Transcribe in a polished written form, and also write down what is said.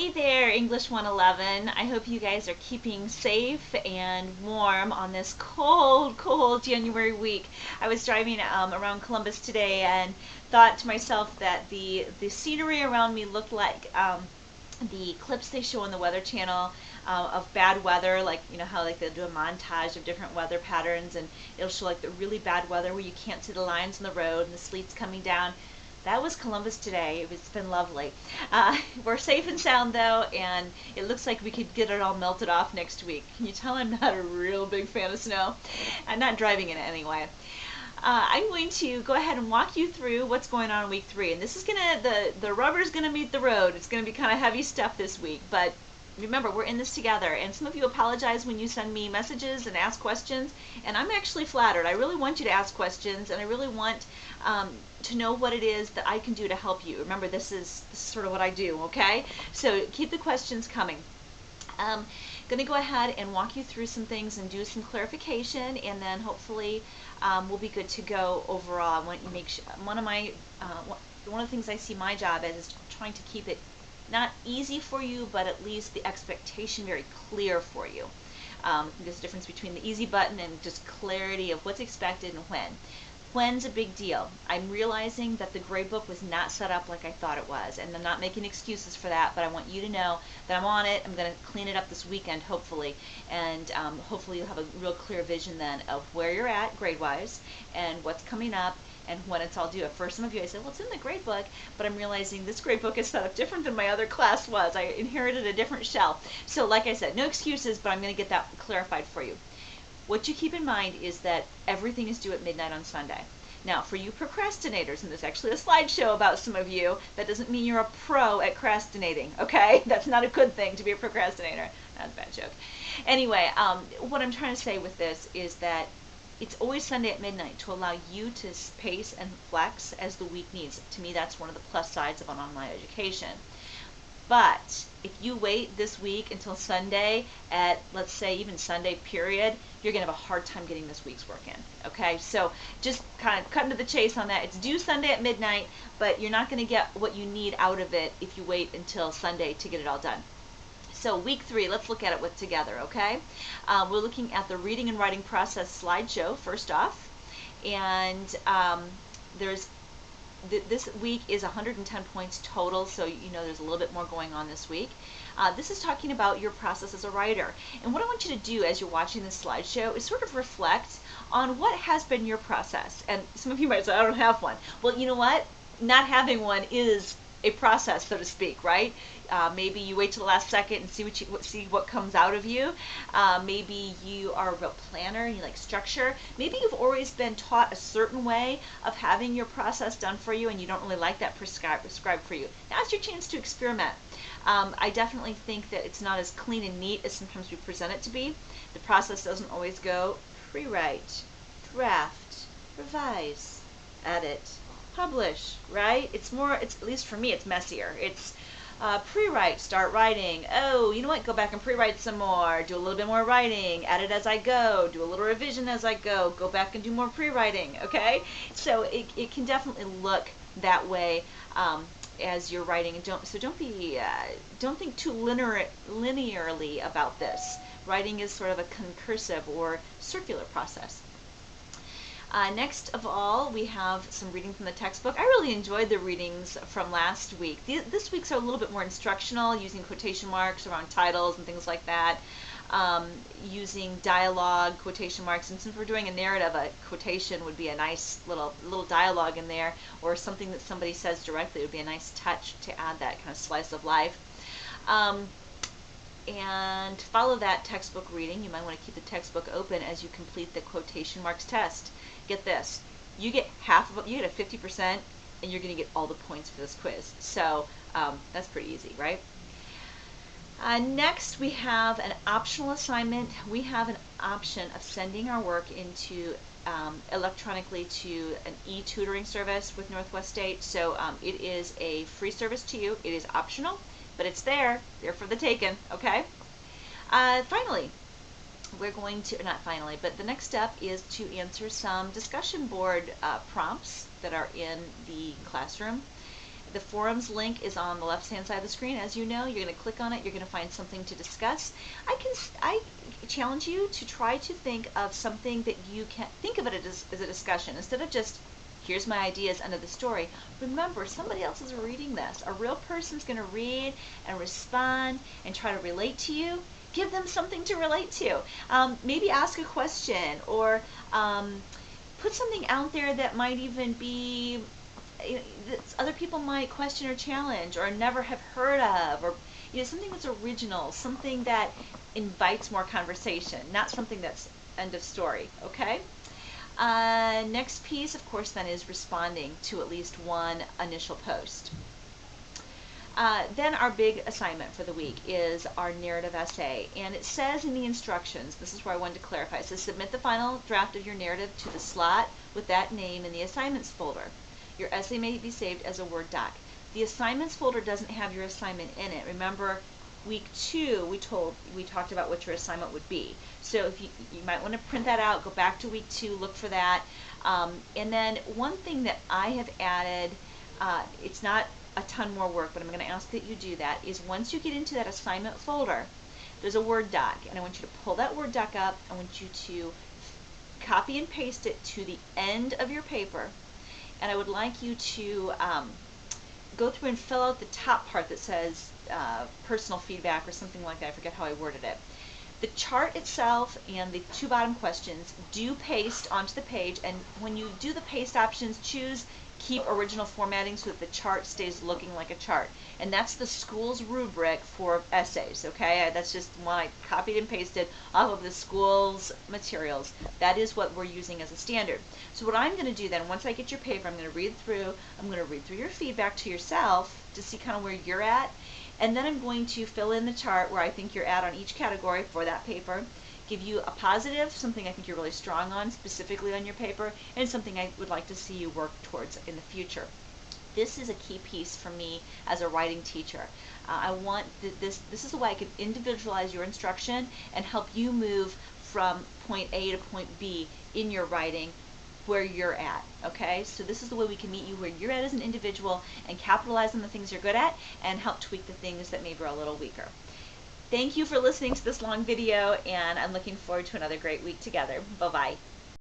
Hey there, English 111. I hope you guys are keeping safe and warm on this cold January week. I was driving around Columbus today and thought to myself that the scenery around me looked like the clips they show on the Weather Channel of bad weather, like you know how like they'll do a montage of different weather patterns, and it'll show like the really bad weather where you can't see the lines on the road and the sleet's coming down. That was Columbus today. It's been lovely. We're safe and sound though, and it looks like we could get it all melted off next week. Can you tell I'm not a real big fan of snow? I'm not driving in it anyway. I'm going to go ahead and walk you through what's going on in week 3, and this is the rubber's gonna meet the road. It's gonna be kind of heavy stuff this week, but remember, we're in this together. And some of you apologize when you send me messages and ask questions, and I'm actually flattered. I really want you to ask questions, and I really want to know what it is that I can do to help you. Remember, this is sort of what I do, okay? So keep the questions coming. Going to go ahead and walk you through some things and do some clarification, and then hopefully we'll be good to go overall. I want you to make sure, one of the things I see my job as is trying to keep it not easy for you, but at least the expectation very clear for you. There's a difference between the easy button and just clarity of what's expected and when. When's a big deal. I'm realizing that the grade book was not set up like I thought it was, and I'm not making excuses for that, but I want you to know that I'm on it. I'm going to clean it up this weekend, hopefully, and hopefully you'll have a real clear vision then of where you're at grade-wise and what's coming up and when it's all due. For some of you, I said, well, it's in the grade book, but I'm realizing this grade book is set up different than my other class was. I inherited a different shell. So like I said, no excuses, but I'm going to get that clarified for you. What you keep in mind is that everything is due at midnight on Sunday. Now, for you procrastinators, and there's actually a slideshow about some of you, that doesn't mean you're a pro at procrastinating, okay? That's not a good thing to be a procrastinator. That's a bad joke. Anyway, what I'm trying to say with this is that it's always Sunday at midnight to allow you to pace and flex as the week needs. To me, that's one of the plus sides of an online education. But if you wait this week until Sunday at, let's say, even Sunday period, you're going to have a hard time getting this week's work in. Okay, so just kind of cutting to the chase on that. It's due Sunday at midnight, but you're not going to get what you need out of it if you wait until Sunday to get it all done. So week 3, let's look at it together, okay? We're looking at the reading and writing process slideshow first off, and this week is 110 points total, so you know there's a little bit more going on this week. This is talking about your process as a writer, and what I want you to do as you're watching this slideshow is sort of reflect on what has been your process. And some of you might say, I don't have one. Well, you know what? Not having one is a process, so to speak, right? Maybe you wait till the last second and see what comes out of you. Maybe you are a real planner and you like structure. Maybe you've always been taught a certain way of having your process done for you and you don't really like that prescribed for you. Now's your chance to experiment. I definitely think that it's not as clean and neat as sometimes we present it to be. The process doesn't always go pre-write, draft, revise, edit, publish, right? It's at least for me, it's messier. It's pre-write, start writing. Oh, you know what? Go back and pre-write some more. Do a little bit more writing. Edit as I go. Do a little revision as I go. Go back and do more pre-writing. Okay? So it can definitely look that way as you're writing. And don't think too linearly about this. Writing is sort of a concursive or circular process. Next of all, we have some reading from the textbook. I really enjoyed the readings from last week. This week's are a little bit more instructional, using quotation marks around titles and things like that, using dialogue, quotation marks, and since we're doing a narrative, a quotation would be a nice little dialogue in there, or something that somebody says directly would be a nice touch to add that kind of slice of life. And follow that textbook reading. You might want to keep the textbook open as you complete the quotation marks test. Get this, you get you get a 50%, and you're going to get all the points for this quiz. So that's pretty easy, right? Next, we have an optional assignment. We have an option of sending our work into electronically to an e-tutoring service with Northwest State. So it is a free service to you. It is optional, but it's there for the taking, okay? Finally, we're going to, not finally, but the next step is to answer some discussion board prompts that are in the classroom. The forums link is on the left-hand side of the screen. As you know, you're going to click on it. You're going to find something to discuss. I challenge you to try to think of something that you can think of it as a discussion instead of just here's my ideas, end of the story. Remember, somebody else is reading this. A real person's going to read and respond and try to relate to you. Give them something to relate to. Maybe ask a question or put something out there that might even be that other people might question or challenge or never have heard of, or something that's original, something that invites more conversation, not something that's end of story. Okay. Next piece, of course, then is responding to at least one initial post. Then our big assignment for the week is our narrative essay. And it says in the instructions, this is where I wanted to clarify, it says submit the final draft of your narrative to the slot with that name in the assignments folder. Your essay may be saved as a Word doc. The assignments folder doesn't have your assignment in it. Remember, week 2, we talked about what your assignment would be. So if you might want to print that out, go back to week 2, look for that. And then one thing that I have added, it's not a ton more work, but I'm going to ask that you do that, is once you get into that assignment folder, there's a Word doc, and I want you to pull that Word doc up. I want you to copy and paste it to the end of your paper, and I would like you to go through and fill out the top part that says personal feedback or something like that. I forget how I worded it. The chart itself and the 2 bottom questions do paste onto the page, and when you do the paste options, choose keep original formatting so that the chart stays looking like a chart. And that's the school's rubric for essays, okay? That's just one I copied and pasted off of the school's materials. That is what we're using as a standard. So what I'm going to do then, once I get your paper, I'm going to read through your feedback to yourself to see kind of where you're at. And then I'm going to fill in the chart where I think you're at on each category for that paper, give you a positive, something I think you're really strong on, specifically on your paper, and something I would like to see you work towards in the future. This is a key piece for me as a writing teacher. I want this is a way I can individualize your instruction and help you move from point A to point B in your writing where you're at, okay? So this is the way we can meet you where you're at as an individual and capitalize on the things you're good at and help tweak the things that maybe are a little weaker. Thank you for listening to this long video, and I'm looking forward to another great week together. Bye-bye.